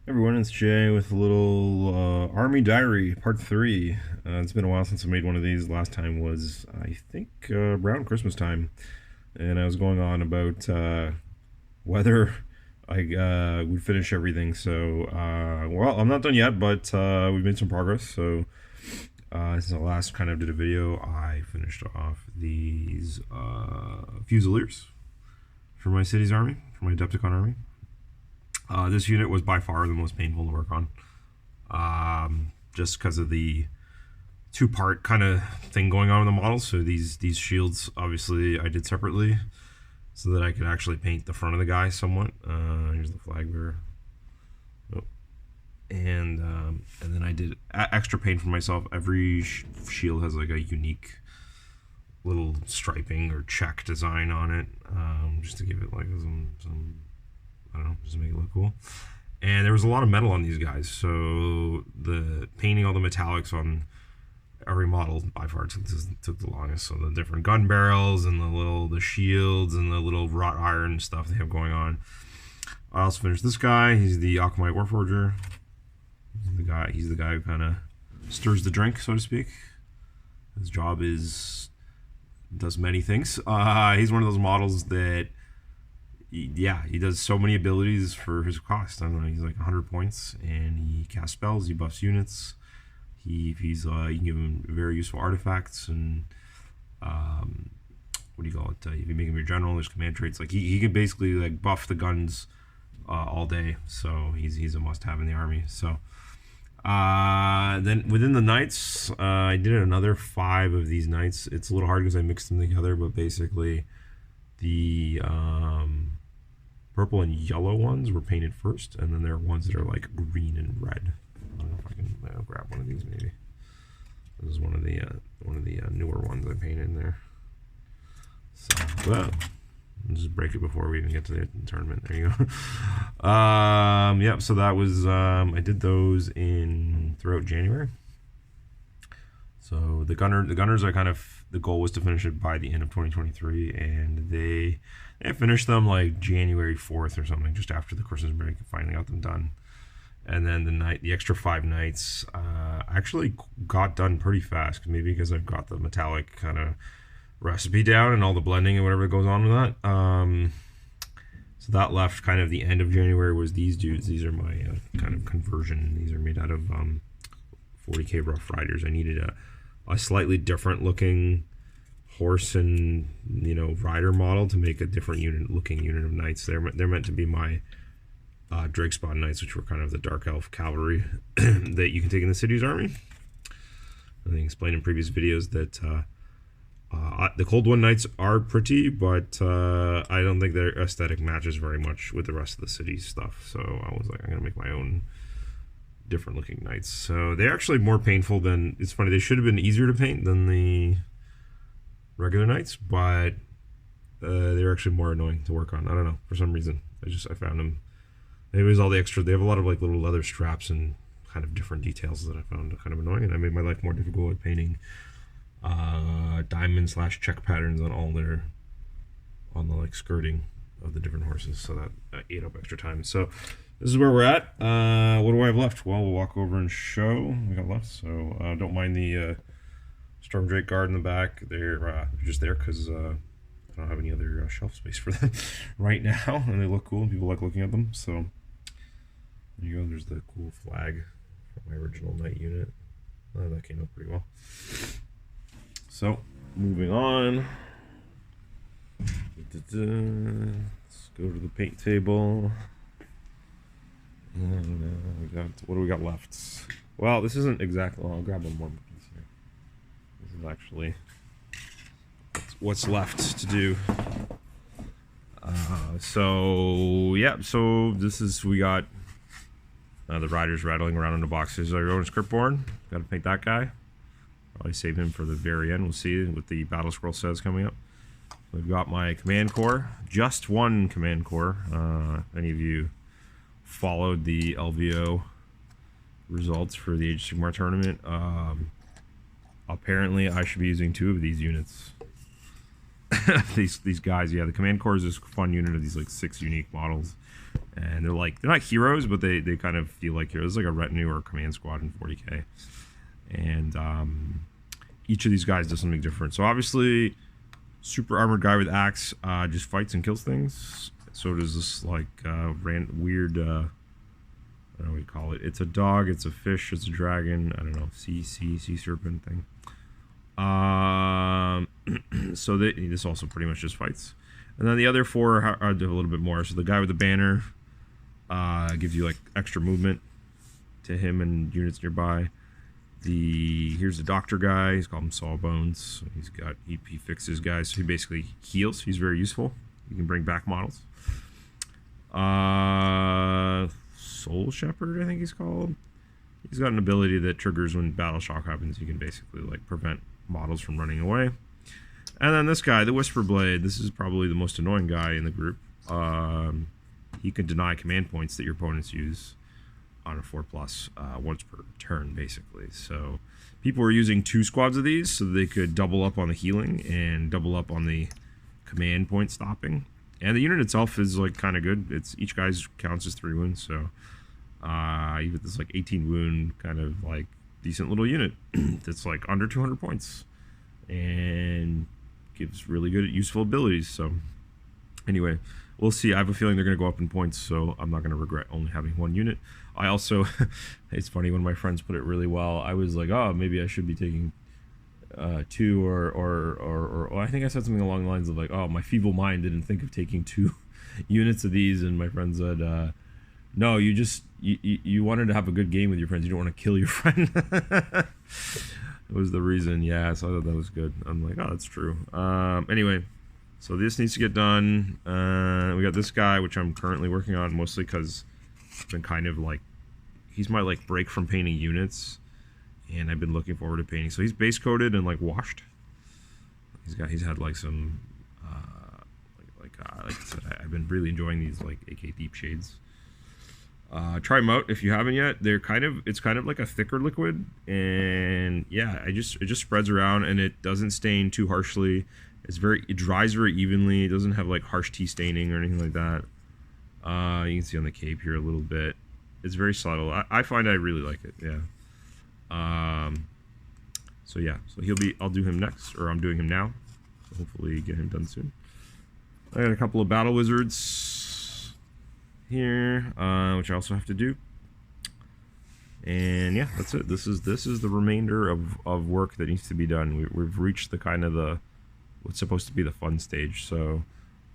Everyone, it's Jay with a little Army Diary Part 3. It's been a while since I made one of these. Last time was, I think, around Christmas time. And I was going on about whether I would finish everything. So, well, I'm not done yet, but we've made some progress. So, since I last kind of did a video, I finished off these Fusiliers for my city's army, for my Adepticon army. This unit was by far the most painful to work on, just because of the two-part kind of thing going on in the model. So these shields, obviously, I did separately, so that I could actually paint the front of the guy somewhat. Here's the flag bearer. Oh. And then I did extra paint for myself. Every shield has like a unique little striping or check design on it, just to give it like some I don't know, just to make it look cool. And there was a lot of metal on these guys, so the painting all the metallics on every model by far took the longest. So the different gun barrels and the shields and the little wrought iron stuff they have going on. I also finished this guy. He's the Akamite Warforger. He's the guy who kind of stirs the drink, so to speak. His job does many things. He's one of those models that, he does so many abilities for his cost. I don't know, he's like 100 points, and he casts spells, he buffs units. You can give him very useful artifacts, and what do you call it? If you make him your general, there's command traits. Like he can basically like buff the guns all day. So he's a must-have in the army. So then within the knights, I did another 5 of these knights. It's a little hard because I mixed them together, but basically the purple and yellow ones were painted first, and then there are ones that are like green and red. I don't know if I can grab one of these maybe. This is one of the newer ones I painted in there. So I'll just break it before we even get to the tournament. There you go. Yep. So that was I did those throughout January. So the gunners, the goal was to finish it by the end of 2023, and they finished them like January 4th or something, just after the Christmas break, finally got them done. And then the extra 5 nights actually got done pretty fast, maybe because I've got the metallic kind of recipe down and all the blending and whatever goes on with that. So that left kind of the end of January was these dudes. These are my kind of conversion. These are made out of 40k Rough Riders. I needed a slightly different looking horse and rider model to make a different looking unit of knights. They're meant to be my Drake Spawn Knights, which were kind of the Dark Elf cavalry that you can take in the city's army. I think explained in previous videos that the Cold One Knights are pretty, but I don't think their aesthetic matches very much with the rest of the city's stuff. So I was like, I'm gonna make my own different looking knights. So they're actually more painful than, it's funny, they should have been easier to paint than the regular knights, but they're actually more annoying to work on. I don't know, for some reason. I found them, maybe it was all the extra, they have a lot of like little leather straps and kind of different details that I found kind of annoying, and I made my life more difficult with painting diamond / check patterns on the like skirting of the different horses, so that ate up extra time. So this is where we're at. What do I have left? Well, we'll walk over and show what we got left. So don't mind the Storm Drake guard in the back. They're just there because I don't have any other shelf space for them right now, and they look cool and people like looking at them. So there you go. There's the cool flag from my original knight unit. That came out pretty well. So moving on. Let's go to the paint table. And what do we got left? Well, this isn't exactly. Well, I'll grab one more piece here. This is actually what's left to do. So yeah. So this is, we got the riders rattling around in the boxes. Our own script board. Got to paint that guy. Probably save him for the very end. We'll see what the battle scroll says coming up. We've got my command corps. Just one command corps. Any of you followed the LVO results for the Age of Sigmar tournament? Apparently, I should be using 2 of these units. these guys, yeah. The command corps is this fun unit of these like 6 unique models, and they're not heroes, but they kind of feel like heroes. It's like a retinue or a command squad in 40k, and each of these guys does something different. So obviously, super armored guy with axe just fights and kills things. So does this like weird. I don't know what you call it. It's a dog. It's a fish. It's a dragon. I don't know. Sea serpent thing. So this also pretty much just fights. And then the other 4 are do a little bit more. So the guy with the banner gives you like extra movement to him and units nearby. Here's the doctor guy. He's called him Sawbones. So he fixes guys. So he basically heals. He's very useful. You can bring back models. Soul Shepherd, I think he's called. He's got an ability that triggers when battle shock happens. You can basically like prevent models from running away. And then this guy, the Whisper Blade. This is probably the most annoying guy in the group. He can deny command points that your opponents use on a 4+ once per turn, basically. So people were using 2 squads of these so that they could double up on the healing and double up on the command point stopping. And the unit itself is like kind of good. It's each guy's counts as 3 wounds, so even this like 18 wound kind of like decent little unit that's like under 200 points and gives really good useful abilities. So anyway, we'll see. I have a feeling they're going to go up in points, so I'm not going to regret only having 1 unit. I also, it's funny, when my friends put it really well, I was like, oh, maybe I should be taking 2 or I think I said something along the lines of like, oh, my feeble mind didn't think of taking 2 units of these, and my friend said, no, you wanted to have a good game with your friends. You don't want to kill your friend. That was the reason. Yeah, so I thought that was good. I'm like, oh, that's true. Anyway, so this needs to get done. We got this guy, which I'm currently working on, mostly because I've been kind of like, he's my like break from painting units, and I've been looking forward to painting. So he's base coated and like washed. He's had like some like I said, I've been really enjoying these like AK deep shades. Try them out if you haven't yet. It's kind of like a thicker liquid, and yeah, it just spreads around and it doesn't stain too harshly. It dries very evenly. It doesn't have like harsh tea staining or anything like that. You can see on the cape here a little bit. It's very subtle. I find I really like it. Yeah. So yeah. So I'll do him next, or I'm doing him now. So hopefully get him done soon. I got a couple of battle wizards here, which I also have to do. And yeah, that's it. This is the remainder of work that needs to be done. We've reached the kind of what's supposed to be the fun stage. So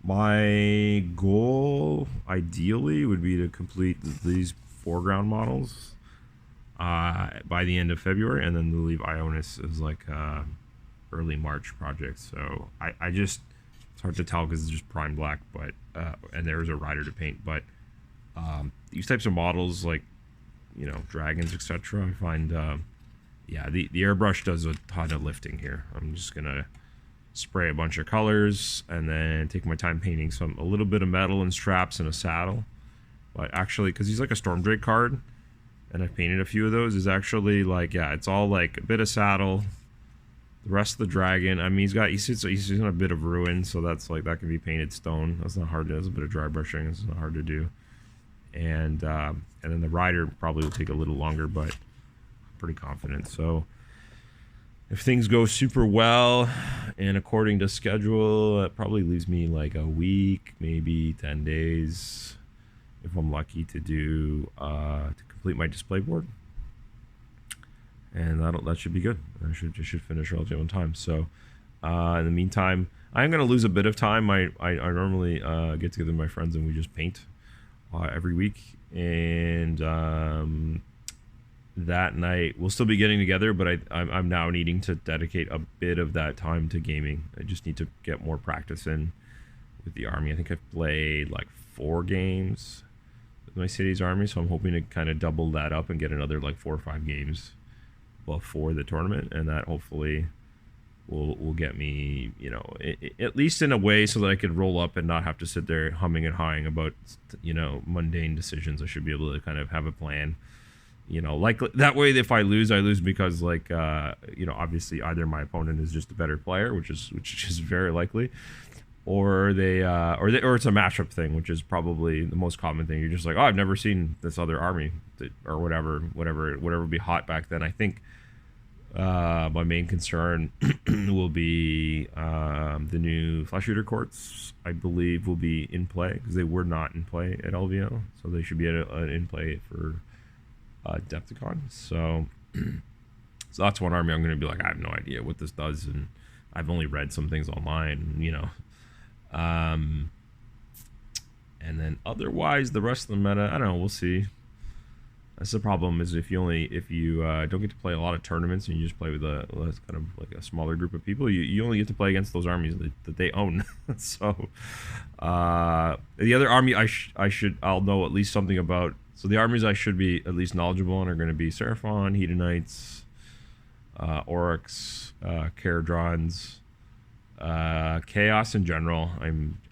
my goal ideally would be to complete these foreground models by the end of February, and then to leave Ionis as like early March project. So I just, it's hard to tell because it's just prime black, but and there's a rider to paint, but these types of models, like, you know, dragons, etc., I find yeah, the airbrush does a ton of lifting here. I'm just gonna spray a bunch of colors and then take my time painting a little bit of metal and straps and a saddle. But actually, because he's like a Stormdrake card, and I've painted a few of those, is actually like, yeah, it's all like a bit of saddle, the rest of the dragon. I mean, he's in a bit of ruin, so that's like, that can be painted stone. That's not hard to do. That's a bit of dry brushing. It's not hard to do. And then the rider probably will take a little longer, but I'm pretty confident. So if things go super well and according to schedule, it probably leaves me like a week, maybe 10 days, if I'm lucky, to do to complete my display board. And that should be good. I should finish relatively on time. So in the meantime, I'm going to lose a bit of time. I normally get together with my friends and we just paint every week. And that night we'll still be getting together, but I'm now needing to dedicate a bit of that time to gaming. I just need to get more practice in with the army. I think I've played like 4 games with my city's army, so I'm hoping to kind of double that up and get another like 4 or 5 games before the tournament, and that hopefully will get me, you know, at least in a way so that I could roll up and not have to sit there humming and hawing about, you know, mundane decisions. I should be able to kind of have a plan, you know, like that way. If I lose because like you know, obviously either my opponent is just a better player, which is very likely, or or it's a mashup thing, which is probably the most common thing. You're just like, oh, I've never seen this other army, or whatever would be hot back then. I think my main concern will be the new flash shooter courts. I believe will be in play because they were not in play at LVO, so they should be in play for Adepticon. So that's one army I'm going to be like, I have no idea what this does, and I've only read some things online, you know. And then otherwise, the rest of the meta, I don't know, we'll see. That's the problem, is if you don't get to play a lot of tournaments and you just play with a kind of like a smaller group of people, you only get to play against those armies that they own. So the other army I'll know at least something about. So the armies I should be at least knowledgeable on are going to be Seraphon, Hedonites, Oryx, Caradrons, Chaos in general.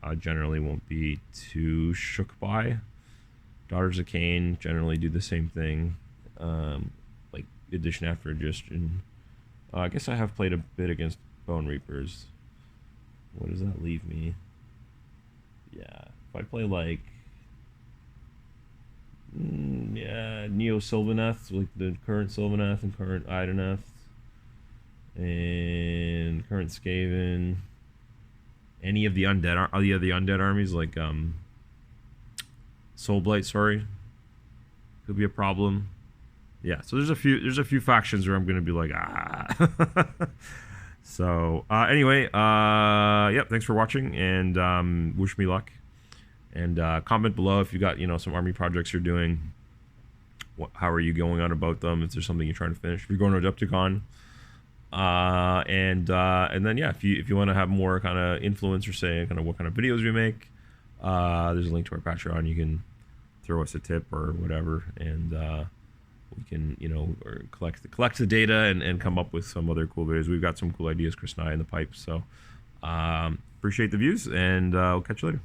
I generally won't be too shook by. Daughters of Cain generally do the same thing, like addition after addition. I guess I have played a bit against Bone Reapers. What does that leave me? Yeah, if I play like Neo Sylvaneth, like the current Sylvaneth and current Idoneth, and current Skaven, any of the undead armies like Soulblight, sorry, could be a problem. Yeah, so there's a few factions where I'm gonna be like, So anyway, yep, thanks for watching, and wish me luck. And comment below if you got some army projects you're doing. How are you going on about them? Is there something you're trying to finish? If you're going to Adepticon, and then yeah, if you want to have more kind of influencer say kind of what kind of videos we make, there's a link to our Patreon. You can throw us a tip or whatever, and we can or collect the data and come up with some other cool videos. We've got some cool ideas, Chris and I, in the pipe. So appreciate the views, and we'll catch you later.